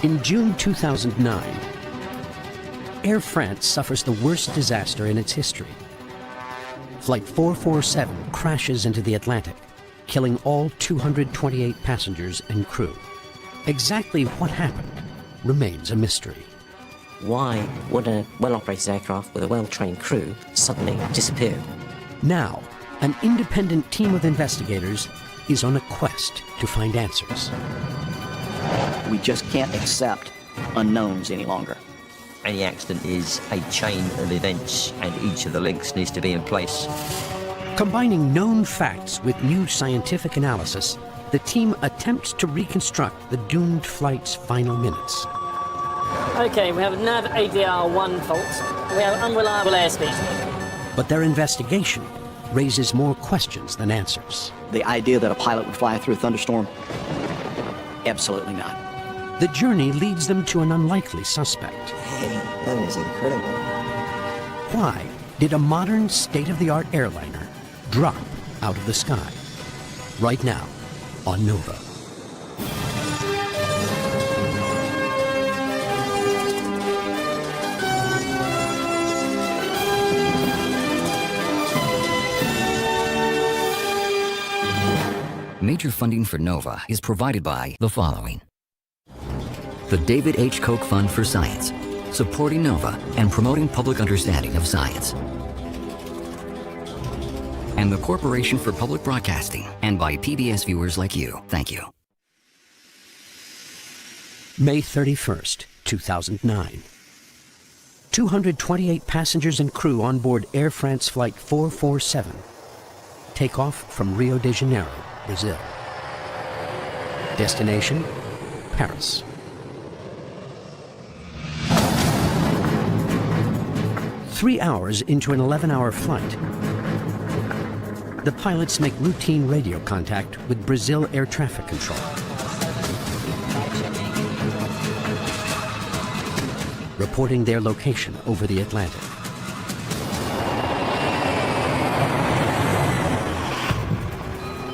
In June 2009, Air France suffers the worst disaster in its history. Flight 447 crashes into the Atlantic, killing all 228 passengers and crew. Exactly what happened remains a mystery. Why would a well-operated aircraft with a well-trained crew suddenly disappear? Now, an independent team of investigators is on a quest to find answers. We just can't accept unknowns any longer. Any accident is a chain of events, and each of the links needs to be in place. Combining known facts with new scientific analysis, the team attempts to reconstruct the doomed flight's final minutes. Okay, we have a nav ADR1 fault. We have unreliable airspeed. But their investigation raises more questions than answers. The idea that a pilot would fly through a thunderstorm? Absolutely not. The journey leads them to an unlikely suspect. Hey, that is incredible. Why did a modern state-of-the-art airliner drop out of the sky? Right now on Nova. Major funding for NOVA is provided by the following. The David H. Koch Fund for Science, supporting NOVA and promoting public understanding of science. And the Corporation for Public Broadcasting, and by PBS viewers like you. Thank you. May 31st, 2009. 228 passengers and crew on board Air France Flight 447 take off from Rio de Janeiro, Brazil. Destination, Paris. Three hours into an 11-hour flight, the pilots make routine radio contact with Brazil Air Traffic Control. Reporting their location over the Atlantic.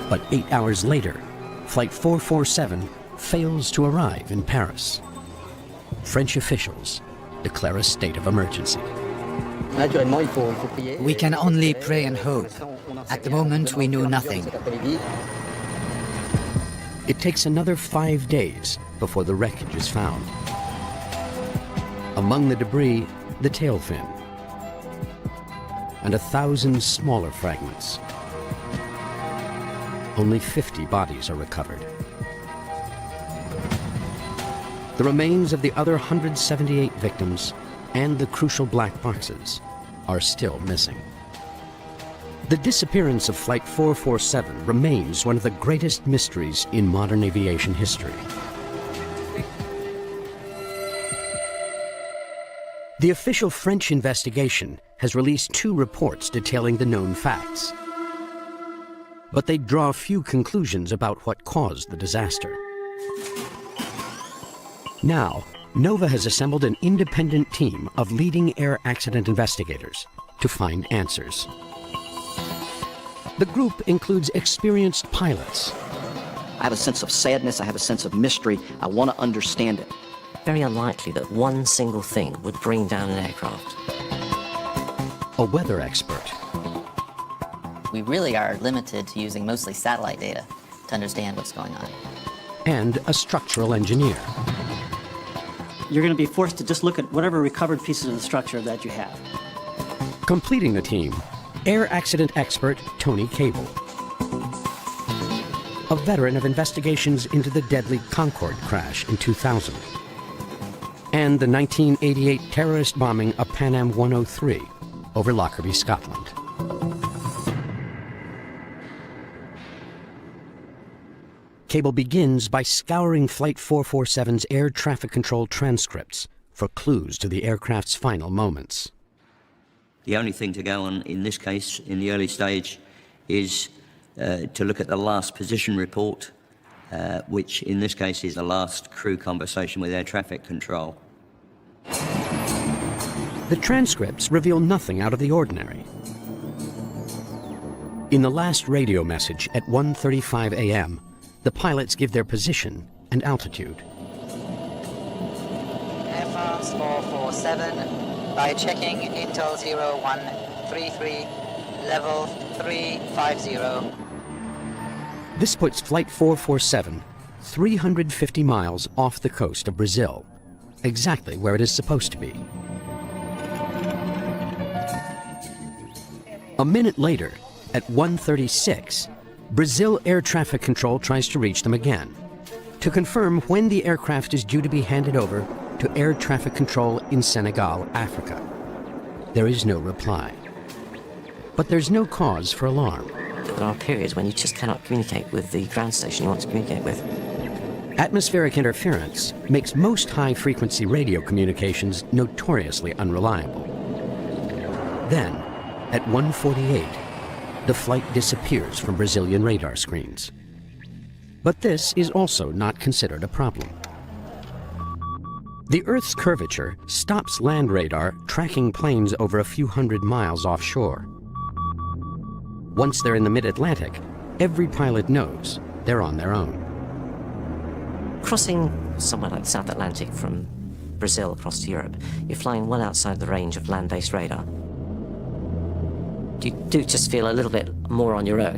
But 8 hours later, Flight 447 fails to arrive in Paris. French officials declare a state of emergency. We can only pray and hope. At the moment, we know nothing. It takes another 5 days before the wreckage is found. Among the debris, the tail fin, and 1,000 smaller fragments. Only 50 bodies are recovered. The remains of the other 178 victims and the crucial black boxes are still missing. The disappearance of Flight 447 remains one of the greatest mysteries in modern aviation history. The official French investigation has released 2 reports detailing the known facts. But they draw few conclusions about what caused the disaster. Now, NOVA has assembled an independent team of leading air accident investigators to find answers. The group includes experienced pilots. I have a sense of sadness, I have a sense of mystery. I want to understand it. Very unlikely that one single thing would bring down an aircraft. A weather expert. We really are limited to using mostly satellite data to understand what's going on. And a structural engineer. You're going to be forced to just look at whatever recovered pieces of the structure that you have. Completing the team, air accident expert Tony Cable. A veteran of investigations into the deadly Concorde crash in 2000. And the 1988 terrorist bombing of Pan Am 103 over Lockerbie, Scotland. Cable begins by scouring Flight 447's air traffic control transcripts for clues to the aircraft's final moments. The only thing to go on in this case, in the early stage, is to look at the last position report, which in this case is the last crew conversation with air traffic control. The transcripts reveal nothing out of the ordinary. In the last radio message at 1:35 a.m., the pilots give their position and altitude. France 447 by checking Intel 0133, level 350. This puts Flight 447 350 miles off the coast of Brazil, exactly where it is supposed to be. A minute later, at 1:36, Brazil Air Traffic Control tries to reach them again to confirm when the aircraft is due to be handed over to Air Traffic Control in Senegal, Africa. There is no reply. But there's no cause for alarm. There are periods when you just cannot communicate with the ground station you want to communicate with. Atmospheric interference makes most high-frequency radio communications notoriously unreliable. Then, at 1:48, the flight disappears from Brazilian radar screens. But this is also not considered a problem. The Earth's curvature stops land radar tracking planes over a few hundred miles offshore. Once they're in the mid-Atlantic, every pilot knows they're on their own. Crossing somewhere like the South Atlantic from Brazil across to Europe, you're flying well outside the range of land-based radar. You do just feel a little bit more on your own.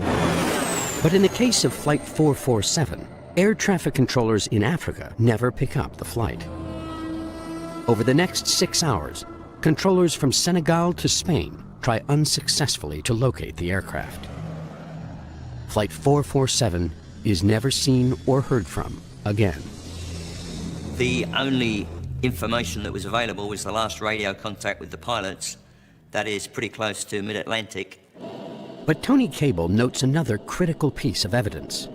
But in the case of Flight 447, air traffic controllers in Africa never pick up the flight. Over the next 6 hours, controllers from Senegal to Spain try unsuccessfully to locate the aircraft. Flight 447 is never seen or heard from again. The only information that was available was the last radio contact with the pilots. That is pretty close to mid-Atlantic. But Tony Cable notes another critical piece of evidence.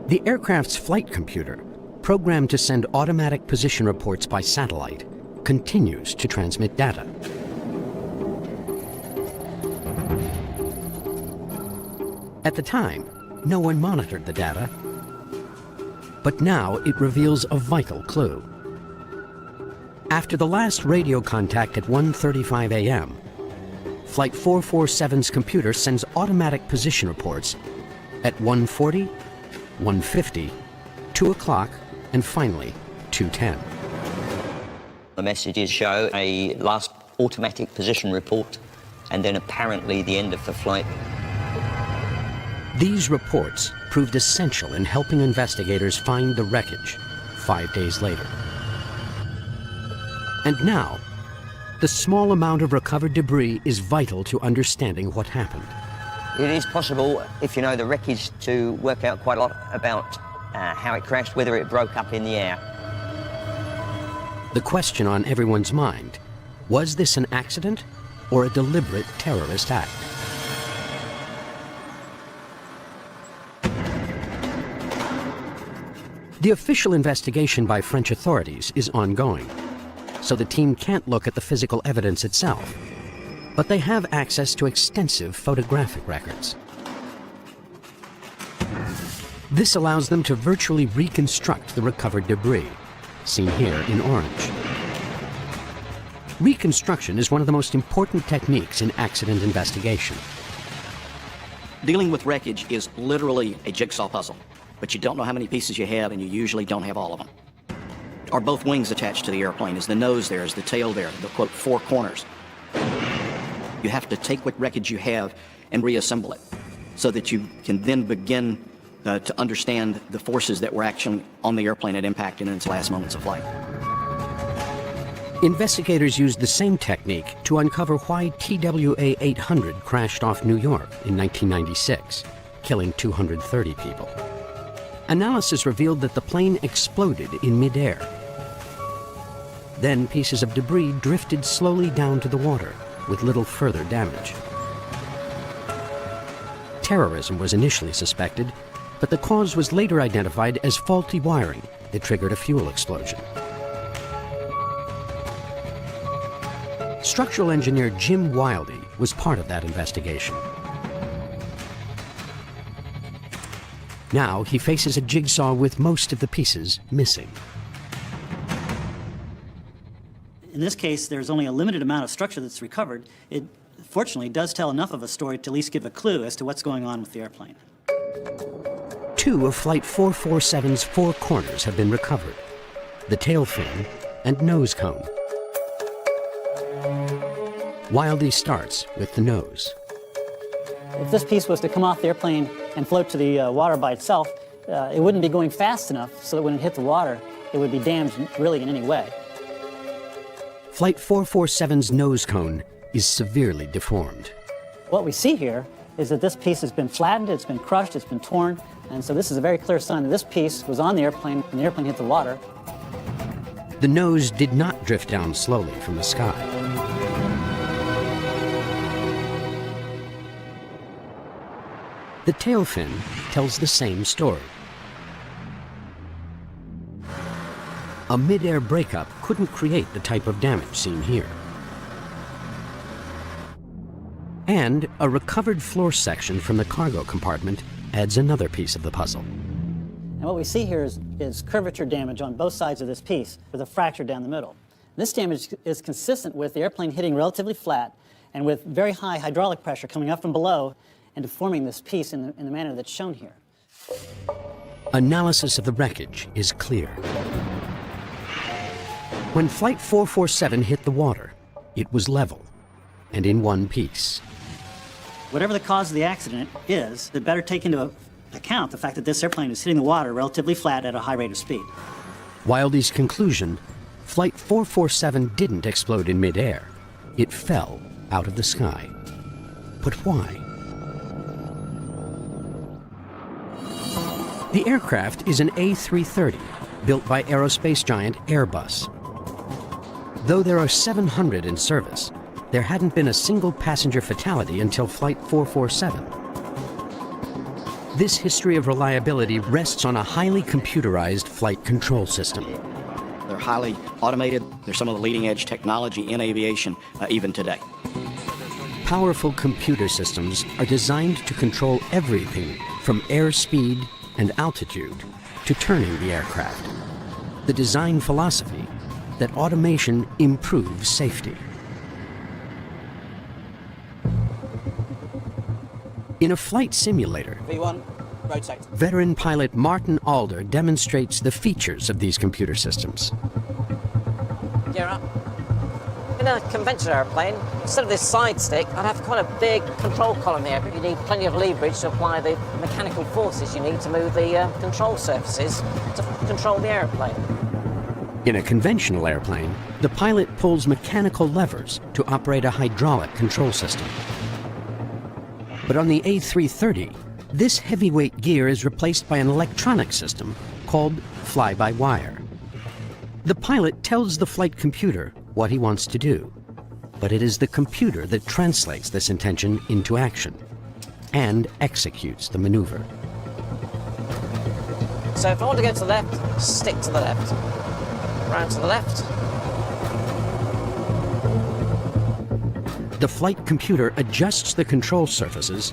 The aircraft's flight computer, programmed to send automatic position reports by satellite, continues to transmit data. At the time, no one monitored the data, but now it reveals a vital clue. After the last radio contact at 1:35 a.m., Flight 447's computer sends automatic position reports at 1:40, 1:50, 2 o'clock, and finally 2:10. The messages show a last automatic position report and then apparently the end of the flight. These reports proved essential in helping investigators find the wreckage 5 days later. And now, the small amount of recovered debris is vital to understanding what happened. It is possible, if you know the wreckage, to work out quite a lot about how it crashed, whether it broke up in the air. The question on everyone's mind, was this an accident or a deliberate terrorist act? The official investigation by French authorities is ongoing, so the team can't look at the physical evidence itself, but they have access to extensive photographic records. This allows them to virtually reconstruct the recovered debris, seen here in orange. Reconstruction is one of the most important techniques in accident investigation. Dealing with wreckage is literally a jigsaw puzzle, but you don't know how many pieces you have, and you usually don't have all of them. Are both wings attached to the airplane? Is the nose there? Is the tail there? The, quote, four corners. You have to take what wreckage you have and reassemble it so that you can then begin to understand the forces that were actually on the airplane at impact and in its last moments of flight. Investigators used the same technique to uncover why TWA 800 crashed off New York in 1996, killing 230 people. Analysis revealed that the plane exploded in midair. Then pieces of debris drifted slowly down to the water with little further damage. Terrorism was initially suspected, but the cause was later identified as faulty wiring that triggered a fuel explosion. Structural engineer Jim Wildey was part of that investigation. Now he faces a jigsaw with most of the pieces missing. In this case, there's only a limited amount of structure that's recovered. It fortunately does tell enough of a story to at least give a clue as to what's going on with the airplane. 2 of Flight 447's 4 corners have been recovered. the tail fin, and nose cone. Wildey starts with the nose. If this piece was to come off the airplane and float to the water by itself, it wouldn't be going fast enough so that when it hit the water, it would be damaged really in any way. Flight 447's nose cone is severely deformed. What we see here is that this piece has been flattened, it's been crushed, it's been torn, and so this is a very clear sign that this piece was on the airplane when the airplane hit the water. The nose did not drift down slowly from the sky. The tail fin tells the same story. A mid-air breakup couldn't create the type of damage seen here. And a recovered floor section from the cargo compartment adds another piece of the puzzle. And what we see here is curvature damage on both sides of this piece with a fracture down the middle. This damage is consistent with the airplane hitting relatively flat and with very high hydraulic pressure coming up from below and deforming this piece in the manner that's shown here. Analysis of the wreckage is clear. When Flight 447 hit the water, it was level and in one piece. Whatever the cause of the accident is, it better take into account the fact that this airplane is hitting the water relatively flat at a high rate of speed. Wildey's conclusion, Flight 447 didn't explode in midair. It fell out of the sky. But why? The aircraft is an A330, built by aerospace giant Airbus. Though there are 700 in service, there hadn't been a single passenger fatality until Flight 447. This history of reliability rests on a highly computerized flight control system. They're highly automated. They're some of the leading edge technology in aviation even today. Powerful computer systems are designed to control everything from airspeed and altitude to turning the aircraft. The design philosophy that automation improves safety. In a flight simulator, V1, rotate. veteran pilot Martin Alder demonstrates the features of these computer systems. Gear up. In a conventional airplane, instead of this side stick, I'd have quite a big control column here. You need plenty of leverage to apply the mechanical forces you need to move the control surfaces to control the airplane. In a conventional airplane, the pilot pulls mechanical levers to operate a hydraulic control system. But on the A330, this heavyweight gear is replaced by an electronic system called fly-by-wire. The pilot tells the flight computer what he wants to do, but it is the computer that translates this intention into action and executes the maneuver. So if I want to go to the left, stick to the left. Round to the left. The flight computer adjusts the control surfaces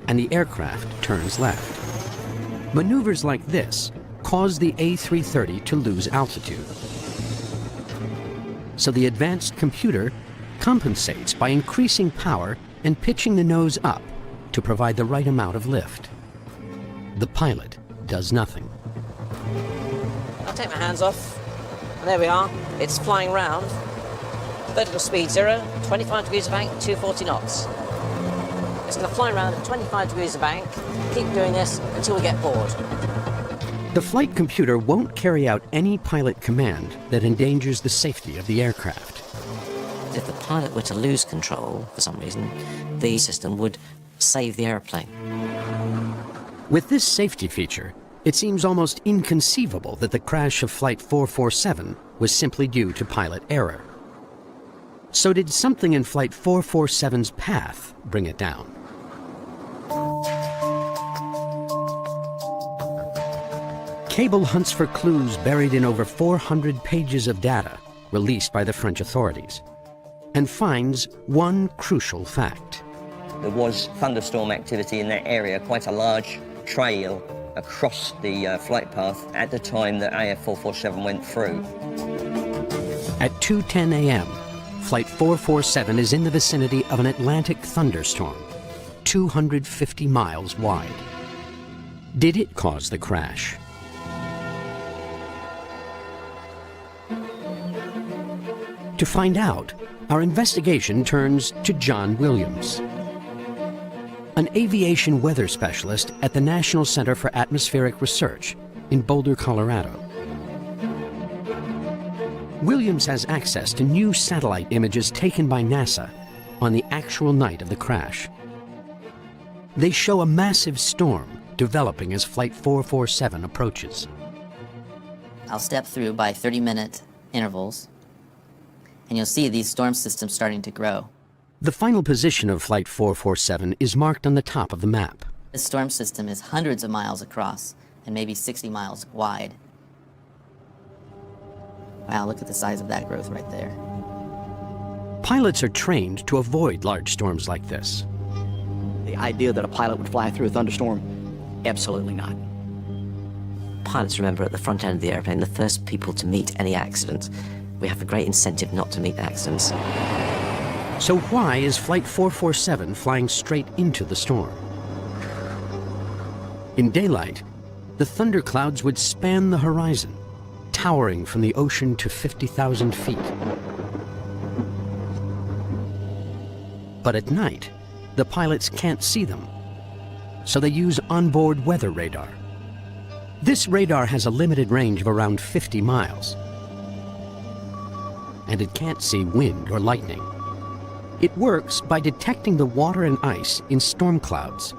and the aircraft turns left. Maneuvers like this cause the A330 to lose altitude. So the advanced computer compensates by increasing power and pitching the nose up to provide the right amount of lift. The pilot does nothing. I'll take my hands off. And there we are. It's flying round. Vertical speed 0, 25 degrees of bank, 240 knots. It's going to fly around at 25 degrees of bank. Keep doing this until we get bored. The flight computer won't carry out any pilot command that endangers the safety of the aircraft. If the pilot were to lose control for some reason, the system would save the airplane. With this safety feature, it seems almost inconceivable that the crash of Flight 447 was simply due to pilot error. So did something in Flight 447's path bring it down? Cable hunts for clues buried in over 400 pages of data released by the French authorities and finds one crucial fact. There was thunderstorm activity in that area, quite a large trail across the flight path at the time that AF 447 went through. At 2:10 a.m., Flight 447 is in the vicinity of an Atlantic thunderstorm, 250 miles wide. Did it cause the crash? To find out, our investigation turns to John Williams, an aviation weather specialist at the National Center for Atmospheric Research in Boulder, Colorado. Williams has access to new satellite images taken by NASA on the actual night of the crash. They show a massive storm developing as Flight 447 approaches. I'll step through by 30-minute intervals, and you'll see these storm systems starting to grow. The final position of Flight 447 is marked on the top of the map. This storm system is hundreds of miles across and maybe 60 miles wide. Wow, look at the size of that growth right there. Pilots are trained to avoid large storms like this. The idea that a pilot would fly through a thunderstorm, absolutely not. Pilots, remember, at the front end of the airplane, the first people to meet any accident. We have a great incentive not to meet accidents. So why is Flight 447 flying straight into the storm? In daylight, the thunderclouds would span the horizon, towering from the ocean to 50,000 feet. But at night, the pilots can't see them, so they use onboard weather radar. This radar has a limited range of around 50 miles, and it can't see wind or lightning. It works by detecting the water and ice in storm clouds,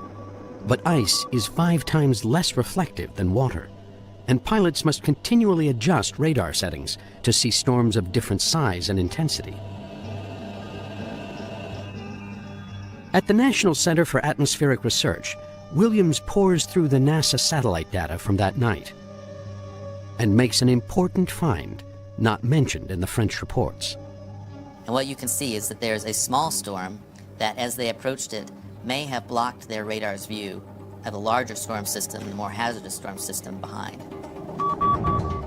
but ice is 5 times less reflective than water, and pilots must continually adjust radar settings to see storms of different size and intensity. At the National Center for Atmospheric Research, Williams pores through the NASA satellite data from that night and makes an important find not mentioned in the French reports. And what you can see is that there's a small storm that, as they approached it, may have blocked their radar's view of the larger storm system, the more hazardous storm system behind.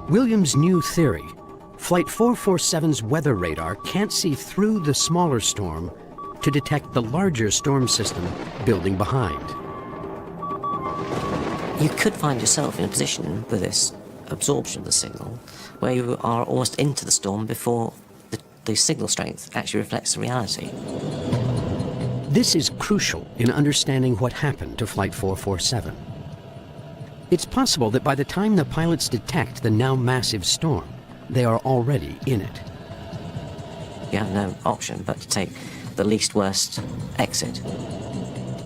Williams' new theory, Flight 447's weather radar can't see through the smaller storm to detect the larger storm system building behind. You could find yourself in a position with this absorption of the signal where you are almost into the storm before the signal strength actually reflects the reality. This is crucial in understanding what happened to Flight 447. It's possible that by the time the pilots detect the now massive storm, they are already in it. You have no option but to take the least worst exit.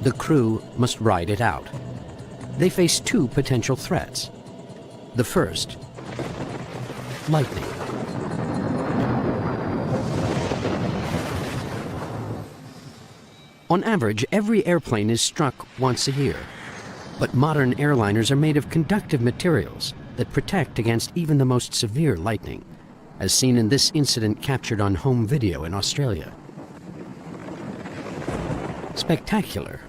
The crew must ride it out. They face 2 potential threats. The first, lightning. On average, every airplane is struck once a year, but modern airliners are made of conductive materials that protect against even the most severe lightning, as seen in this incident captured on home video in Australia. Spectacular,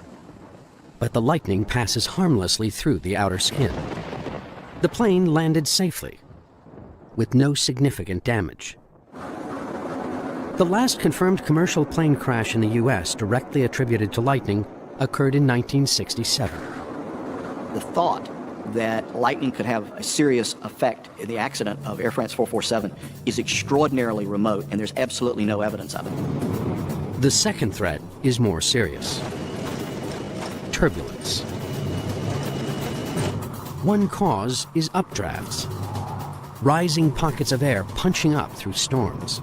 but the lightning passes harmlessly through the outer skin. The plane landed safely, with no significant damage. The last confirmed commercial plane crash in the U.S. directly attributed to lightning occurred in 1967. The thought that lightning could have a serious effect in the accident of Air France 447 is extraordinarily remote, and there's absolutely no evidence of it. The second threat is more serious. Turbulence. One cause is updrafts, rising pockets of air punching up through storms.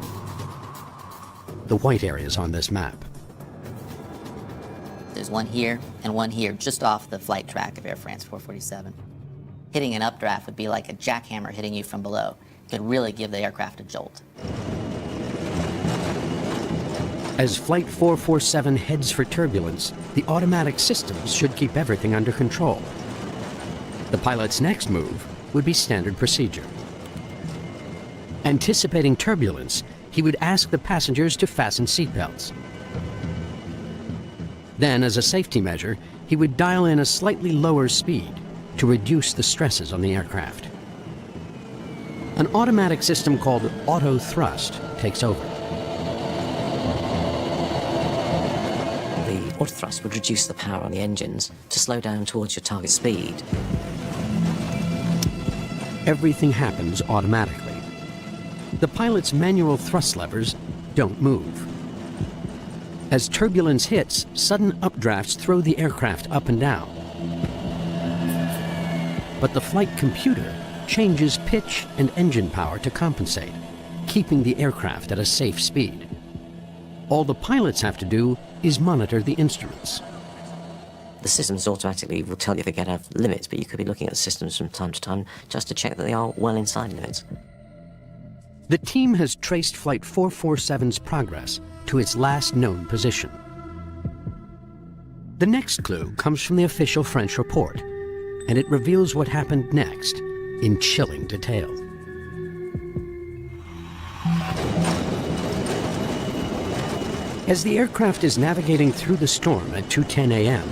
The white areas on this map. There's one here and one here, just off the flight track of Air France 447. Hitting an updraft would be like a jackhammer hitting you from below. It could really give the aircraft a jolt. As Flight 447 heads for turbulence, the automatic systems should keep everything under control. The pilot's next move would be standard procedure. Anticipating turbulence, he would ask the passengers to fasten seatbelts. Then, as a safety measure, he would dial in a slightly lower speed to reduce the stresses on the aircraft. An automatic system called auto thrust takes over. The auto thrust would reduce the power on the engines to slow down towards your target speed. Everything happens automatically. The pilot's manual thrust levers don't move. As turbulence hits, sudden updrafts throw the aircraft up and down. But the flight computer changes pitch and engine power to compensate, keeping the aircraft at a safe speed. All the pilots have to do is monitor the instruments. The systems automatically will tell you they get out of limits, but you could be looking at the systems from time to time just to check that they are well inside limits. The team has traced Flight 447's progress to its last known position. The next clue comes from the official French report, and it reveals what happened next in chilling detail. As the aircraft is navigating through the storm at 2:10 a.m.,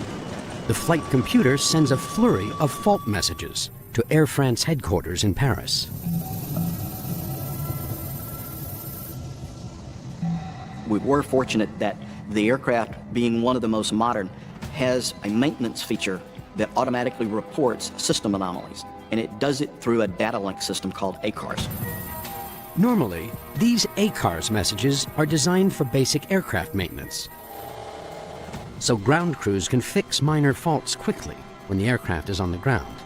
the flight computer sends a flurry of fault messages to Air France headquarters in Paris. We were fortunate that the aircraft, being one of the most modern, has a maintenance feature that automatically reports system anomalies, and it does it through a data link system called ACARS. Normally, these ACARS messages are designed for basic aircraft maintenance, so ground crews can fix minor faults quickly when the aircraft is on the ground.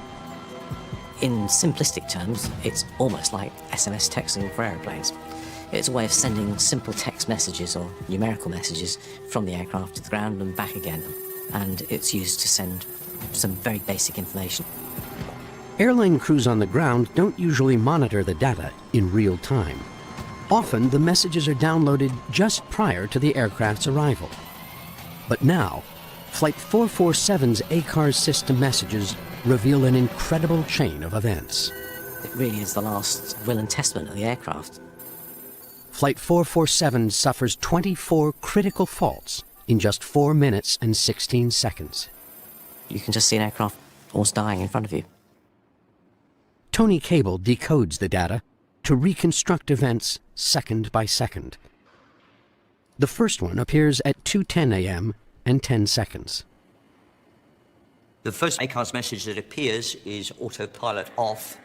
In simplistic terms, it's almost like SMS texting for aeroplanes. It's a way of sending simple text messages or numerical messages from the aircraft to the ground and back again, and it's used to send some very basic information. Airline crews on the ground don't usually monitor the data in real time. Often, the messages are downloaded just prior to the aircraft's arrival. But now, Flight 447's ACARS system messages reveal an incredible chain of events. It really is the last will and testament of the aircraft. Flight 447 suffers 24 critical faults in just 4 minutes and 16 seconds. You can just see an aircraft almost dying in front of you. Tony Cable decodes the data to reconstruct events second by second. The first one appears at 2:10 a.m. and 10 seconds. The first ACARS message that appears is autopilot off,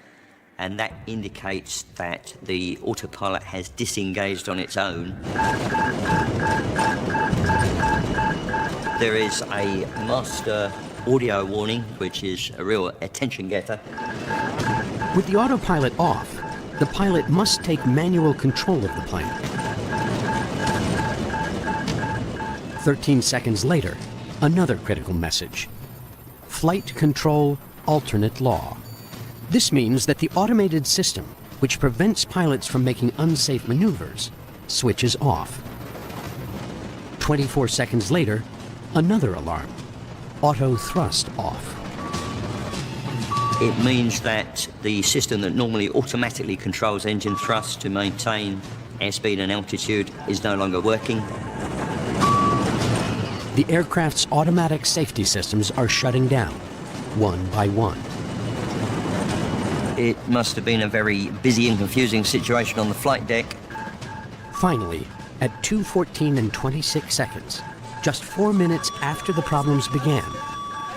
and that indicates that the autopilot has disengaged on its own. There is a master audio warning, which is a real attention getter. With the autopilot off, the pilot must take manual control of the plane. 13 seconds later, another critical message. Flight control alternate law. This means that the automated system, which prevents pilots from making unsafe maneuvers, switches off. 24 seconds later, another alarm. Auto thrust off. It means that the system that normally automatically controls engine thrust to maintain airspeed and altitude is no longer working. The aircraft's automatic safety systems are shutting down, one by one. It must have been a very busy and confusing situation on the flight deck. Finally, at 2:14 and 26 seconds, just 4 minutes after the problems began,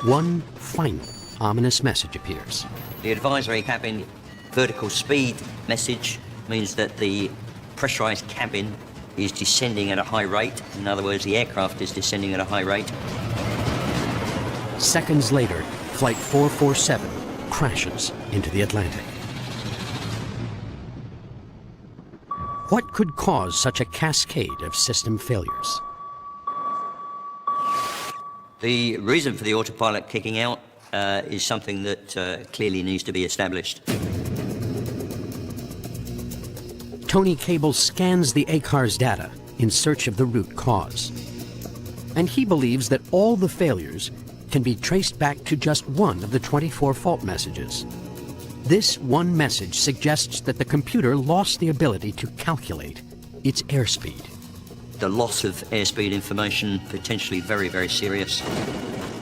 one final ominous message appears. The advisory cabin vertical speed message means that the pressurized cabin is descending at a high rate. In other words, the aircraft is descending at a high rate. Seconds later, Flight 447 crashes into the Atlantic. What could cause such a cascade of system failures? The reason for the autopilot kicking out is something that clearly needs to be established. Tony Cable scans the ACARS data in search of the root cause. And he believes that all the failures can be traced back to just one of the 24 fault messages. This one message suggests that the computer lost the ability to calculate its airspeed. The loss of airspeed information, potentially very, very serious.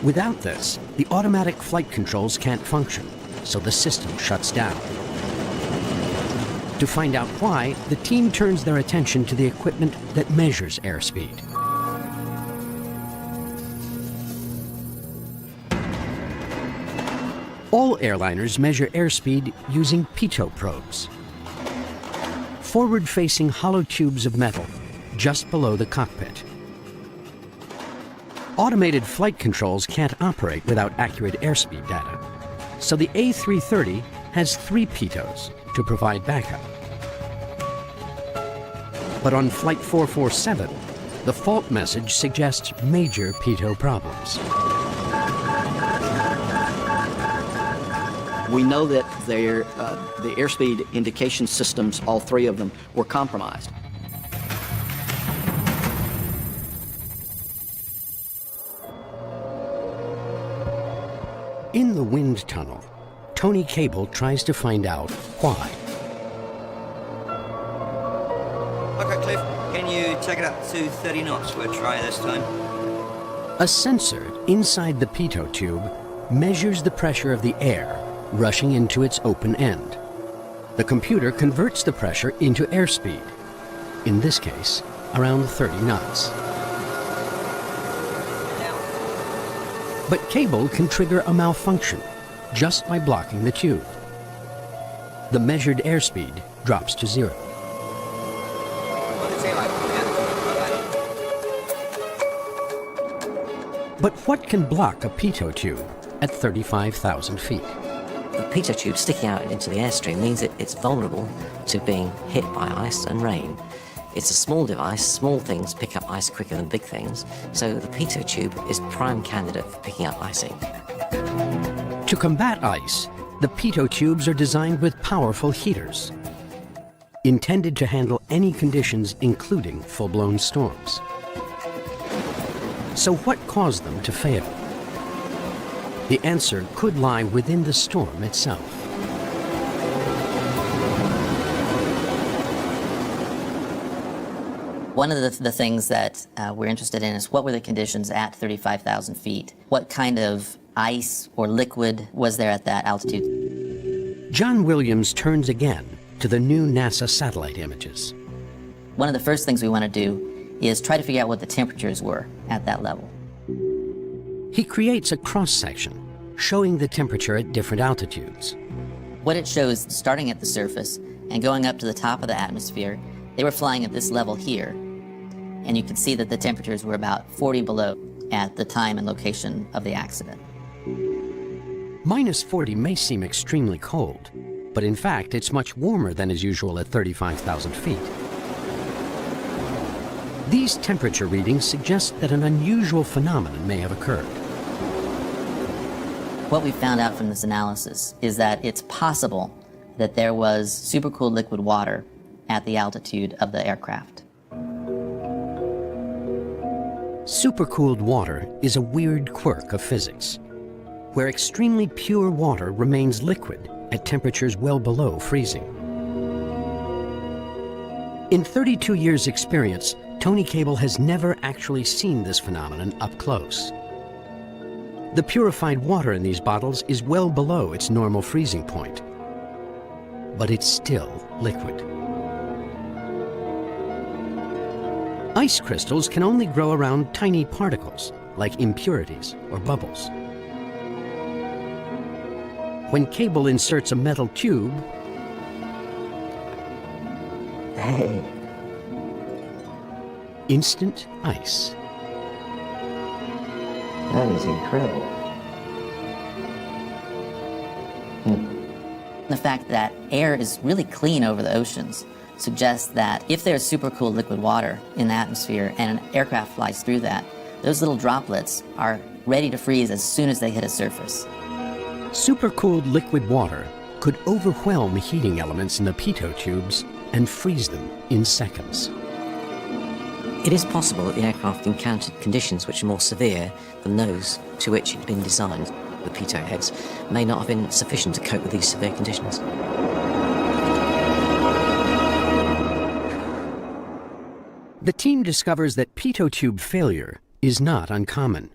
Without this, the automatic flight controls can't function, so the system shuts down. To find out why, the team turns their attention to the equipment that measures airspeed. All airliners measure airspeed using pitot probes. Forward-facing hollow tubes of metal just below the cockpit. Automated flight controls can't operate without accurate airspeed data, so the A330 has 3 pitos to provide backup. But on Flight 447, the fault message suggests major pitot problems. We know that the airspeed indication systems, all 3 of them, were compromised. In the wind tunnel, Tony Cable tries to find out why. Okay, Cliff, can you take it up to 30 knots? We'll try this time. A sensor inside the pitot tube measures the pressure of the air rushing into its open end. The computer converts the pressure into airspeed, in this case, around 30 knots. But Cable can trigger a malfunction just by blocking the tube. The measured airspeed drops to 0. But what can block a pitot tube at 35,000 feet? The pitot tube sticking out into the airstream means that it's vulnerable to being hit by ice and rain. It's a small device, small things pick up ice quicker than big things, so the pitot tube is prime candidate for picking up icing. To combat ice, the pitot tubes are designed with powerful heaters, intended to handle any conditions, including full-blown storms. So what caused them to fail? The answer could lie within the storm itself. One of the things that we're interested in is what were the conditions at 35,000 feet? What kind of ice or liquid was there at that altitude? John Williams turns again to the new NASA satellite images. One of the first things we want to do is try to figure out what the temperatures were at that level. He creates a cross-section showing the temperature at different altitudes. What it shows, starting at the surface and going up to the top of the atmosphere, they were flying at this level here, and you can see that the temperatures were about 40 below at the time and location of the accident. Minus 40 may seem extremely cold, but in fact it's much warmer than is usual at 35,000 feet. These temperature readings suggest that an unusual phenomenon may have occurred. What we found out from this analysis is that it's possible that there was supercooled liquid water at the altitude of the aircraft. Supercooled water is a weird quirk of physics, where extremely pure water remains liquid at temperatures well below freezing. In 32 years' experience, Tony Cable has never actually seen this phenomenon up close. The purified water in these bottles is well below its normal freezing point, but it's still liquid. Ice crystals can only grow around tiny particles, like impurities or bubbles. When Cable inserts a metal tube, Hey. instant ice. That is incredible. The fact that air is really clean over the oceans suggests that if there's supercooled liquid water in the atmosphere and an aircraft flies through that, those little droplets are ready to freeze as soon as they hit a surface. Supercooled liquid water could overwhelm heating elements in the pitot tubes and freeze them in seconds. It is possible that the aircraft encountered conditions which are more severe than those to which it had been designed. The pitot heads may not have been sufficient to cope with these severe conditions. The team discovers that pitot tube failure is not uncommon.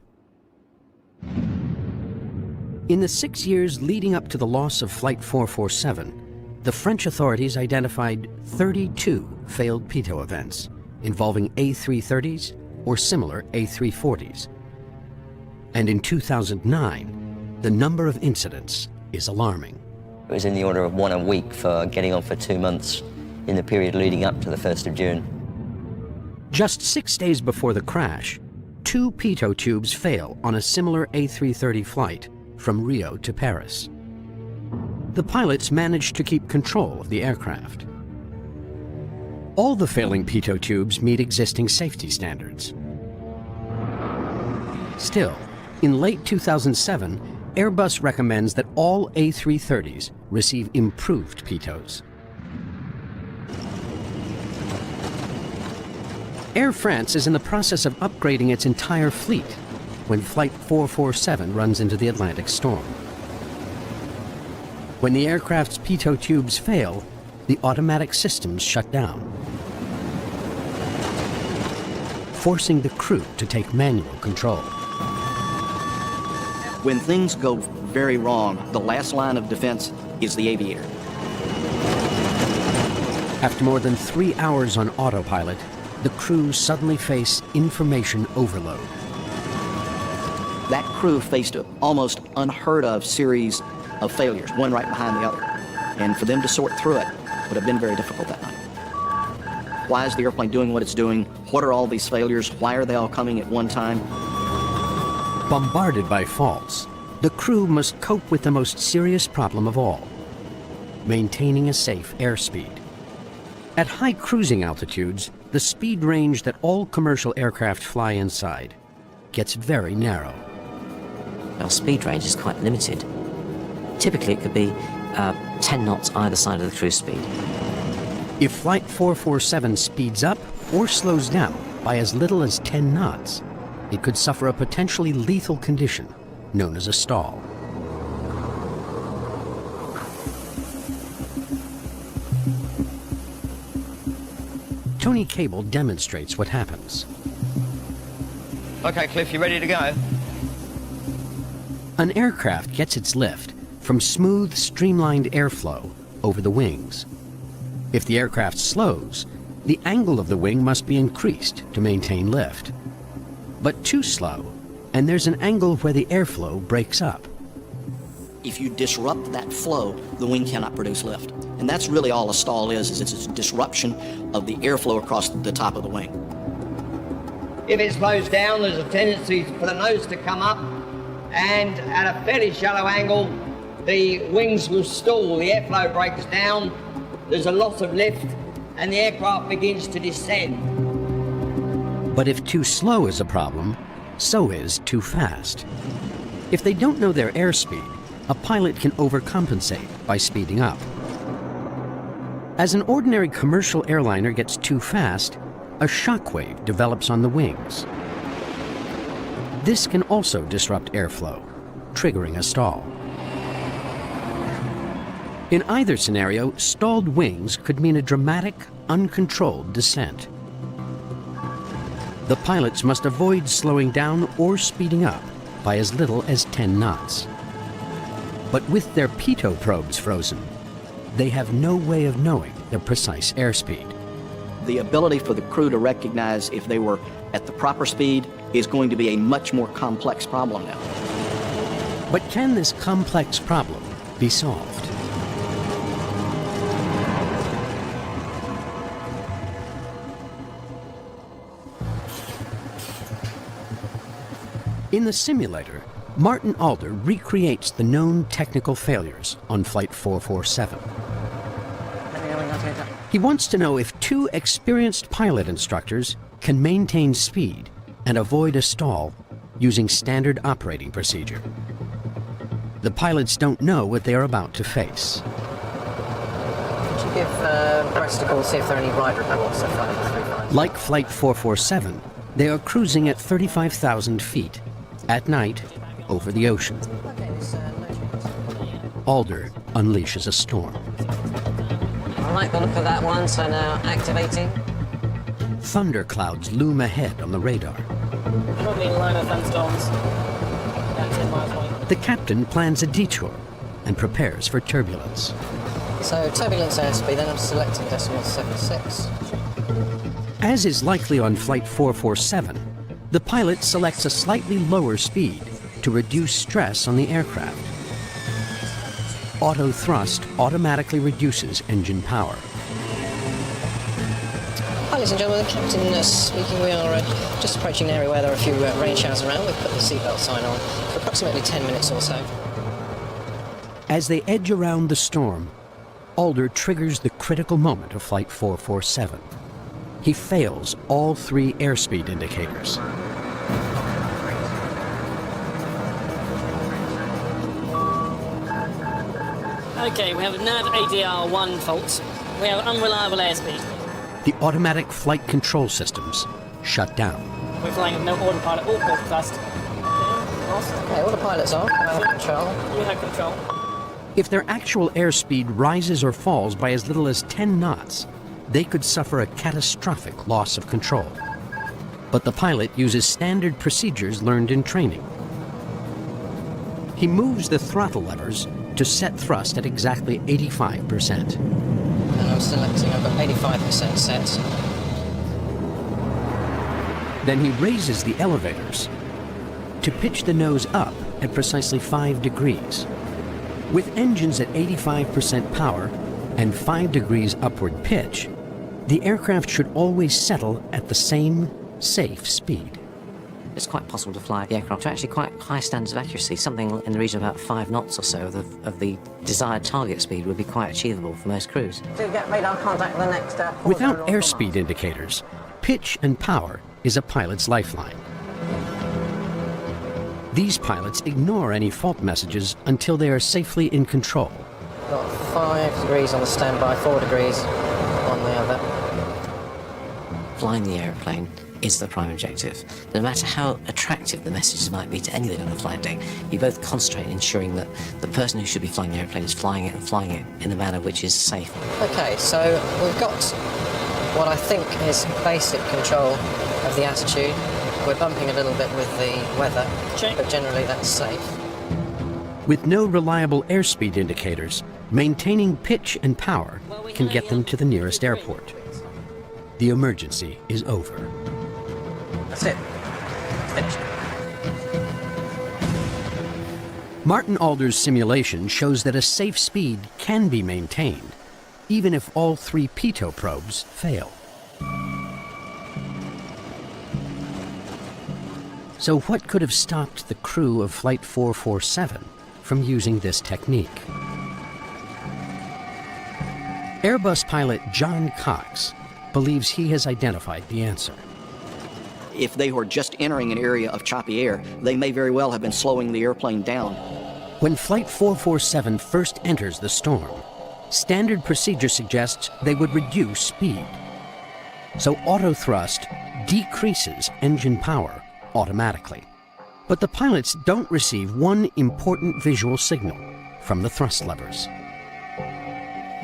In the 6 years leading up to the loss of Flight 447, the French authorities identified 32 failed pitot events involving A330s or similar A340s. And in 2009, the number of incidents is alarming. It was in the order of 1 a week for getting on for 2 months in the period leading up to the 1st of June. Just 6 days before the crash, 2 pitot tubes fail on a similar A330 flight from Rio to Paris. The pilots managed to keep control of the aircraft. All the failing pitot tubes meet existing safety standards. Still, in late 2007, Airbus recommends that all A330s receive improved pitots. Air France is in the process of upgrading its entire fleet when Flight 447 runs into the Atlantic storm. When the aircraft's pitot tubes fail, the automatic systems shut down, forcing the crew to take manual control. When things go very wrong, the last line of defense is the aviator. After more than 3 hours on autopilot, the crew suddenly face information overload. That crew faced an almost unheard of series of failures, one right behind the other. And for them to sort through it would have been very difficult that night. Why is the airplane doing what it's doing? What are all these failures? Why are they all coming at one time? Bombarded by faults, the crew must cope with the most serious problem of all: maintaining a safe airspeed. At high cruising altitudes, the speed range that all commercial aircraft fly inside gets very narrow. Our speed range is quite limited. Typically, it could be 10 knots either side of the cruise speed. If Flight 447 speeds up or slows down by as little as 10 knots, it could suffer a potentially lethal condition known as a stall. Tony Cable demonstrates what happens. Okay, Cliff, you ready to go? An aircraft gets its lift from smooth, streamlined airflow over the wings. If the aircraft slows, the angle of the wing must be increased to maintain lift. But too slow, and there's an angle where the airflow breaks up. If you disrupt that flow, the wing cannot produce lift. And that's really all a stall is it's a disruption of the airflow across the top of the wing. If it slows down, there's a tendency for the nose to come up, and at a fairly shallow angle, the wings will stall, the airflow breaks down, there's a loss of lift, and the aircraft begins to descend. But if too slow is a problem, so is too fast. If they don't know their airspeed, a pilot can overcompensate by speeding up. As an ordinary commercial airliner gets too fast, a shockwave develops on the wings. This can also disrupt airflow, triggering a stall. In either scenario, stalled wings could mean a dramatic, uncontrolled descent. The pilots must avoid slowing down or speeding up by as little as 10 knots. But with their pitot probes frozen, they have no way of knowing their precise airspeed. The ability for the crew to recognize if they were at the proper speed is going to be a much more complex problem now. But can this complex problem be solved? In the simulator, Martin Alder recreates the known technical failures on Flight 447. He wants to know if 2 experienced pilot instructors can maintain speed and avoid a stall using standard operating procedure. The pilots don't know what they are about to face. Could you give Brest a call, see if there are any ride reports so far? Like Flight 447, they are cruising at 35,000 feet, at night, over the ocean. Alder unleashes a storm. I like the look of that one, so now activating. Thunder clouds loom ahead on the radar. Probably in line of thunderstorms. About 10 miles away. The captain plans a detour and prepares for turbulence. So turbulence airspeed, then I'm selecting decimal 76. As is likely on Flight 447, the pilot selects a slightly lower speed to reduce stress on the aircraft. Auto thrust automatically reduces engine power. Ladies and gentlemen, the captain speaking. We are just approaching an area where there are a few rain showers around. We've put the seatbelt sign on for approximately 10 minutes or so. As they edge around the storm, Alder triggers the critical moment of Flight 447. He fails all 3 airspeed indicators. Okay, we have a nav ADR1 fault. We have unreliable airspeed. The automatic flight control systems shut down. We're flying with no autopilot or port thrust. Okay, autopilot's off. I have control. You have control. If their actual airspeed rises or falls by as little as 10 knots, they could suffer a catastrophic loss of control. But the pilot uses standard procedures learned in training. He moves the throttle levers to set thrust at exactly 85%. And I'm selecting, I've got 85% set. Then he raises the elevators to pitch the nose up at precisely 5 degrees. With engines at 85% power and 5 degrees upward pitch, the aircraft should always settle at the same safe speed. It's quite possible to fly the aircraft to actually quite high standards of accuracy. Something in the region of about 5 knots or so of the desired target speed would be quite achievable for most crews. Do get radar contact with the next... Without airspeed indicators, pitch and power is a pilot's lifeline. These pilots ignore any fault messages until they are safely in control. Got 5 degrees on the standby, 4 degrees on the other. Flying the airplane is the prime objective. No matter how attractive the messages might be to anyone on the flight deck, you both concentrate on ensuring that the person who should be flying the airplane is flying it and flying it in a manner which is safe. Okay, so we've got what I think is basic control of the attitude. We're bumping a little bit with the weather, but generally that's safe. With no reliable airspeed indicators, maintaining pitch and power can get them to the nearest airport. The emergency is over. That's it. Finished. Martin Alder's simulation shows that a safe speed can be maintained, even if all 3 pitot probes fail. So what could have stopped the crew of Flight 447 from using this technique? Airbus pilot John Cox believes he has identified the answer. If they were just entering an area of choppy air, they may very well have been slowing the airplane down. When Flight 447 first enters the storm, standard procedure suggests they would reduce speed. So autothrust decreases engine power automatically. But the pilots don't receive one important visual signal from the thrust levers.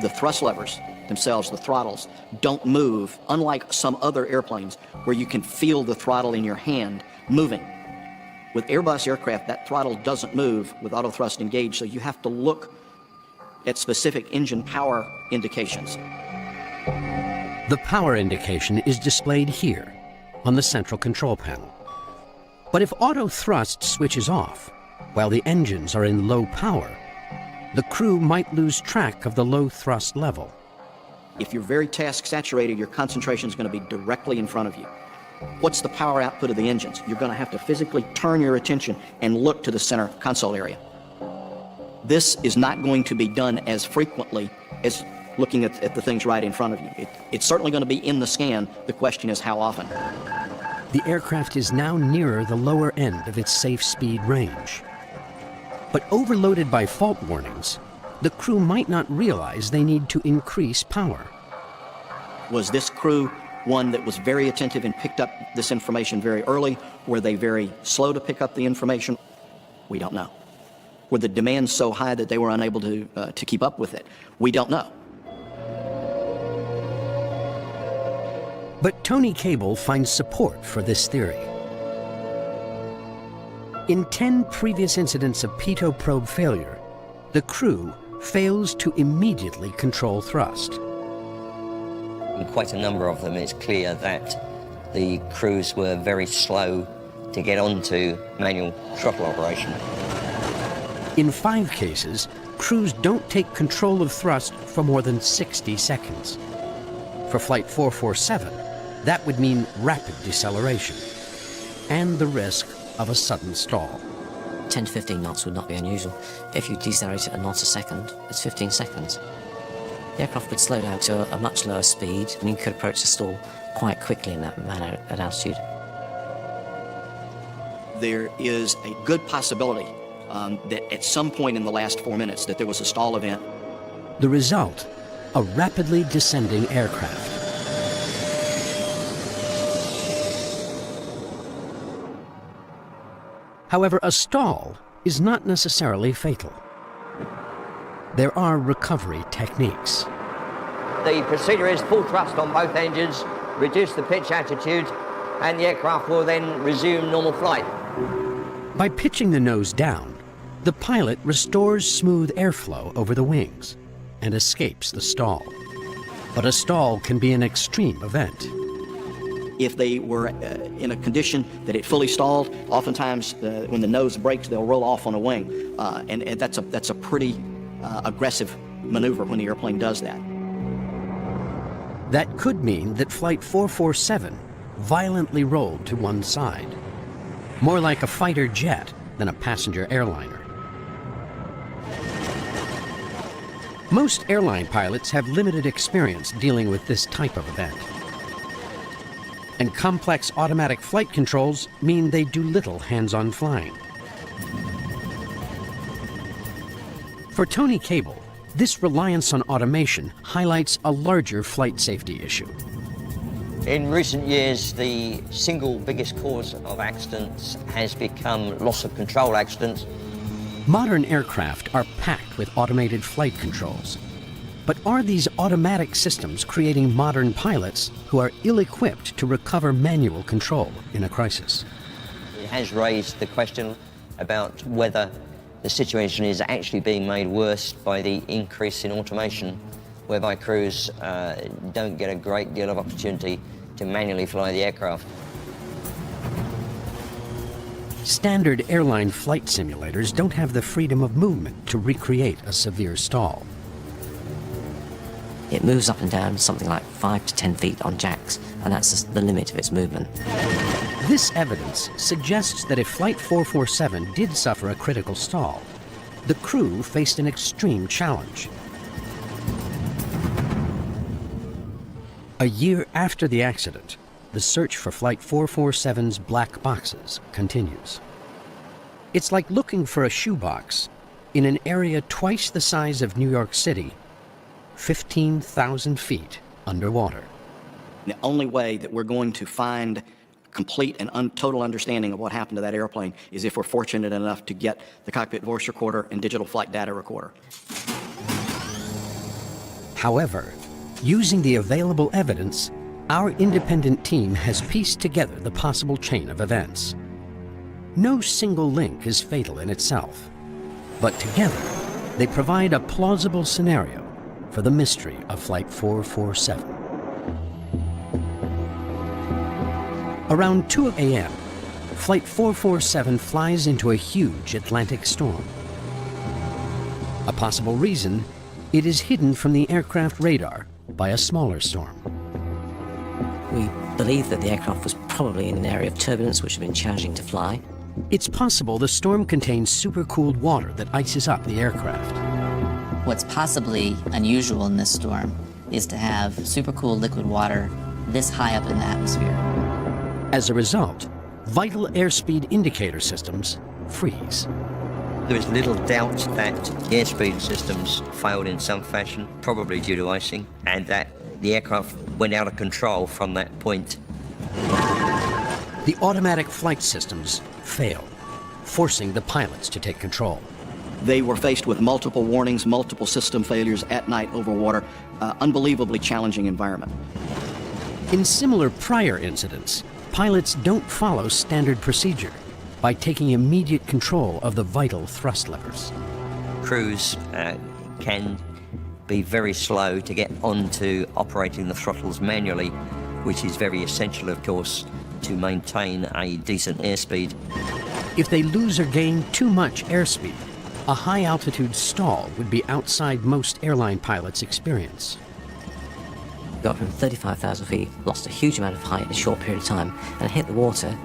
The thrust levers themselves, the throttles, don't move, unlike some other airplanes where you can feel the throttle in your hand moving. With Airbus aircraft, that throttle doesn't move with autothrust engaged, so you have to look at specific engine power indications. The power indication is displayed here on the central control panel. But if auto thrust switches off while the engines are in low power, the crew might lose track of the low thrust level. If you're very task saturated, your concentration is going to be directly in front of you. What's the power output of the engines? You're going to have to physically turn your attention and look to the center console area. This is not going to be done as frequently as looking at the things right in front of you. It's certainly going to be in the scan. The question is how often. The aircraft is now nearer the lower end of its safe speed range. But overloaded by fault warnings, the crew might not realize they need to increase power. Was this crew one that was very attentive and picked up this information very early? Were they very slow to pick up the information? We don't know. Were the demands so high that they were unable to keep up with it? We don't know. But Tony Cable finds support for this theory. In 10 previous incidents of pitot probe failure, the crew fails to immediately control thrust. In quite a number of them, it's clear that the crews were very slow to get onto manual throttle operation. In 5 cases, crews don't take control of thrust for more than 60 seconds. For Flight 447, That would mean rapid deceleration and the risk of a sudden stall. 10 to 15 knots would not be unusual. If you decelerate at a knot a second, it's 15 seconds. The aircraft would slow down to a much lower speed, and you could approach the stall quite quickly in that manner at altitude. There is a good possibility that at some point in the last 4 minutes that there was a stall event. The result, a rapidly descending aircraft. However, a stall is not necessarily fatal. There are recovery techniques. The procedure is full thrust on both engines, reduce the pitch attitude, and the aircraft will then resume normal flight. By pitching the nose down, the pilot restores smooth airflow over the wings and escapes the stall. But a stall can be an extreme event. If they were in a condition that it fully stalled, oftentimes when the nose breaks, they'll roll off on a wing. And that's a pretty aggressive maneuver when the airplane does that. That could mean that Flight 447 violently rolled to one side, more like a fighter jet than a passenger airliner. Most airline pilots have limited experience dealing with this type of event. And complex automatic flight controls mean they do little hands-on flying. For Tony Cable, this reliance on automation highlights a larger flight safety issue. In recent years, the single biggest cause of accidents has become loss of control accidents. Modern aircraft are packed with automated flight controls. But are these automatic systems creating modern pilots who are ill-equipped to recover manual control in a crisis? It has raised the question about whether the situation is actually being made worse by the increase in automation, whereby crews don't get a great deal of opportunity to manually fly the aircraft. Standard airline flight simulators don't have the freedom of movement to recreate a severe stall. It moves up and down something like 5 to 10 feet on jacks, and that's the limit of its movement. This evidence suggests that if Flight 447 did suffer a critical stall, the crew faced an extreme challenge. A year after the accident, the search for Flight 447's black boxes continues. It's like looking for a shoebox in an area twice the size of New York City, 15,000 feet underwater. The only way that we're going to find complete and total understanding of what happened to that airplane is if we're fortunate enough to get the cockpit voice recorder and digital flight data recorder. However, using the available evidence, our independent team has pieced together the possible chain of events. No single link is fatal in itself, but together they provide a plausible scenario for the mystery of Flight 447. Around 2 a.m., Flight 447 flies into a huge Atlantic storm. A possible reason, it is hidden from the aircraft radar by a smaller storm. We believe that the aircraft was probably in an area of turbulence which had been challenging to fly. It's possible the storm contains supercooled water that ices up the aircraft. What's possibly unusual in this storm is to have supercooled liquid water this high up in the atmosphere. As a result, vital airspeed indicator systems freeze. There is little doubt that the airspeed systems failed in some fashion, probably due to icing, and that the aircraft went out of control from that point. The automatic flight systems fail, forcing the pilots to take control. They were faced with multiple warnings, multiple system failures at night over water, unbelievably challenging environment. In similar prior incidents, pilots don't follow standard procedure by taking immediate control of the vital thrust levers. Crews can be very slow to get onto operating the throttles manually, which is very essential, of course, to maintain a decent airspeed. If they lose or gain too much airspeed, a high-altitude stall would be outside most airline pilots' experience. got from 35,000 feet, lost a huge amount of height in a short period of time, and hit the water.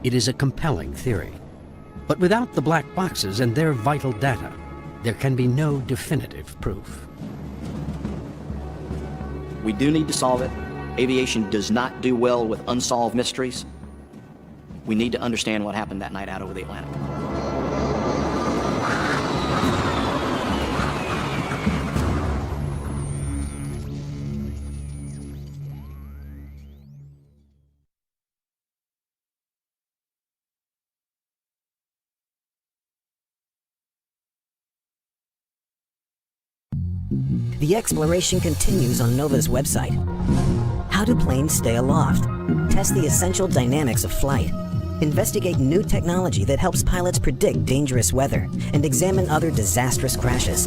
It is a compelling theory. But without the black boxes and their vital data, there can be no definitive proof. We do need to solve it. Aviation does not do well with unsolved mysteries. We need to understand what happened that night out over the Atlantic. The exploration continues on NOVA's website. How do planes stay aloft? Test the essential dynamics of flight. Investigate new technology that helps pilots predict dangerous weather and examine other disastrous crashes.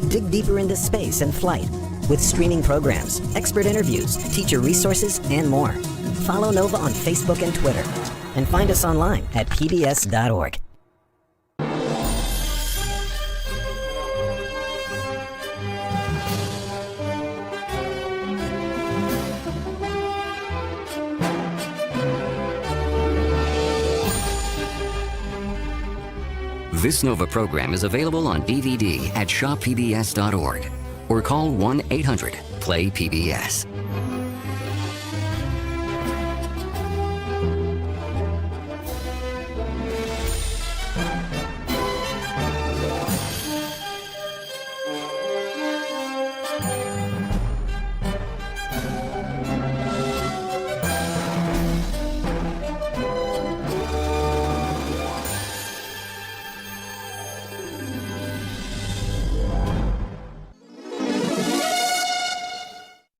Dig deeper into space and flight with screening programs, expert interviews, teacher resources, and more. Follow NOVA on Facebook and Twitter, and find us online at pbs.org. This NOVA program is available on DVD at shoppbs.org or call 1-800-PLAY-PBS.